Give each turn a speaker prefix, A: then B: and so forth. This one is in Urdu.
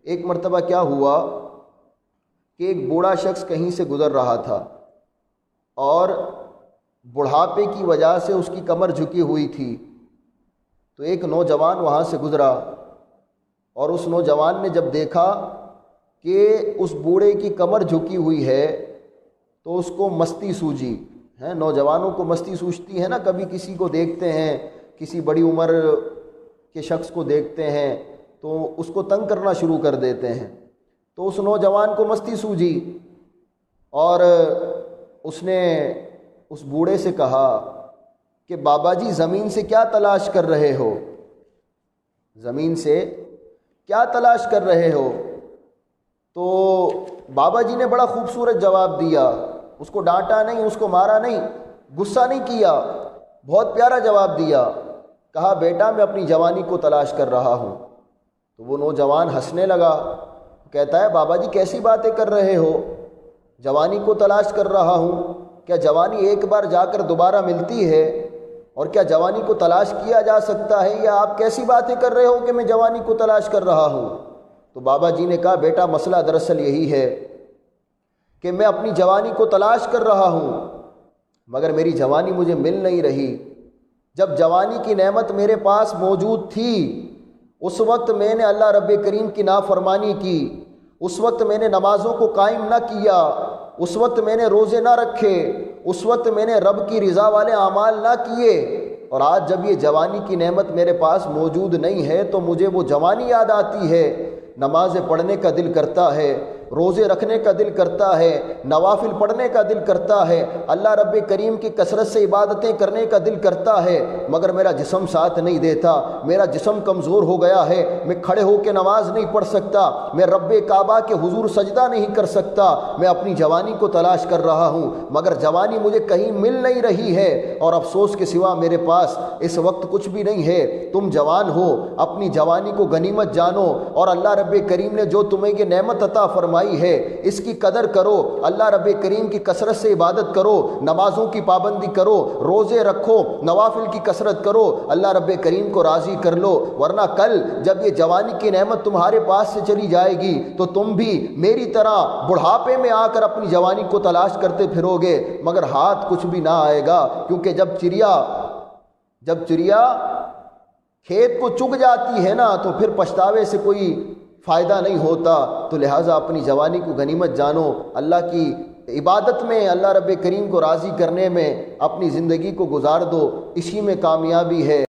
A: ایک مرتبہ کیا ہوا کہ ایک بوڑھا شخص کہیں سے گزر رہا تھا اور بڑھاپے کی وجہ سے اس کی کمر جھکی ہوئی تھی، تو ایک نوجوان وہاں سے گزرا اور اس نوجوان نے جب دیکھا کہ اس بوڑھے کی کمر جھکی ہوئی ہے تو اس کو مستی سوجھی ہے۔ نوجوانوں کو مستی سوجتی ہے نا، کبھی کسی کو دیکھتے ہیں، کسی بڑی عمر کے شخص کو دیکھتے ہیں تو اس کو تنگ کرنا شروع کر دیتے ہیں، تو اس نوجوان کو مستی سوجھی اور اس نے اس بوڑھے سے کہا کہ بابا جی زمین سے کیا تلاش کر رہے ہو؟ زمین سے کیا تلاش کر رہے ہو؟ تو بابا جی نے بڑا خوبصورت جواب دیا، اس کو ڈانٹا نہیں، اس کو مارا نہیں، غصہ نہیں کیا، بہت پیارا جواب دیا۔ کہا بیٹا میں اپنی جوانی کو تلاش کر رہا ہوں۔ تو وہ نوجوان ہنسنے لگا، کہتا ہے بابا جی کیسی باتیں کر رہے ہو؟ جوانی کو تلاش کر رہا ہوں؟ کیا جوانی ایک بار جا کر دوبارہ ملتی ہے؟ اور کیا جوانی کو تلاش کیا جا سکتا ہے؟ یا آپ کیسی باتیں کر رہے ہو کہ میں جوانی کو تلاش کر رہا ہوں؟ تو بابا جی نے کہا بیٹا مسئلہ دراصل یہی ہے کہ میں اپنی جوانی کو تلاش کر رہا ہوں مگر میری جوانی مجھے مل نہیں رہی۔ جب جوانی کی نعمت میرے پاس موجود تھی اس وقت میں نے اللہ رب کریم کی نافرمانی کی، اس وقت میں نے نمازوں کو قائم نہ کیا، اس وقت میں نے روزے نہ رکھے، اس وقت میں نے رب کی رضا والے اعمال نہ کیے، اور آج جب یہ جوانی کی نعمت میرے پاس موجود نہیں ہے تو مجھے وہ جوانی یاد آتی ہے۔ نمازیں پڑھنے کا دل کرتا ہے، روزے رکھنے کا دل کرتا ہے، نوافل پڑھنے کا دل کرتا ہے، اللہ رب کریم کی کثرت سے عبادتیں کرنے کا دل کرتا ہے، مگر میرا جسم ساتھ نہیں دیتا، میرا جسم کمزور ہو گیا ہے، میں کھڑے ہو کے نماز نہیں پڑھ سکتا، میں رب کعبہ کے حضور سجدہ نہیں کر سکتا۔ میں اپنی جوانی کو تلاش کر رہا ہوں مگر جوانی مجھے کہیں مل نہیں رہی ہے، اور افسوس کے سوا میرے پاس اس وقت کچھ بھی نہیں ہے۔ تم جوان ہو، اپنی جوانی کو غنیمت جانو، اور اللہ رب کریم نے جو تمہیں یہ نعمت عطا فرمائی ہے اس کی قدر کرو، اللہ رب کریم کی کثرت سے عبادت کرو، نمازوں کی پابندی کرو، روزے رکھو، نوافل کی کثرت کرو، اللہ رب کریم کو راضی کر لو، ورنہ کل جب یہ جوانی کی نعمت تمہارے پاس سے چلی جائے گی تو تم بھی میری طرح بڑھاپے میں آ کر اپنی جوانی کو تلاش کرتے پھرو گے مگر ہاتھ کچھ بھی نہ آئے گا، کیونکہ جب چڑیا کھیت کو چگ جاتی ہے نا تو پھر پچھتاوے سے کوئی فائدہ نہیں ہوتا۔ تو لہٰذا اپنی جوانی کو غنیمت جانو، اللہ کی عبادت میں اللہ رب کریم کو راضی کرنے میں اپنی زندگی کو گزار دو، اسی میں کامیابی ہے۔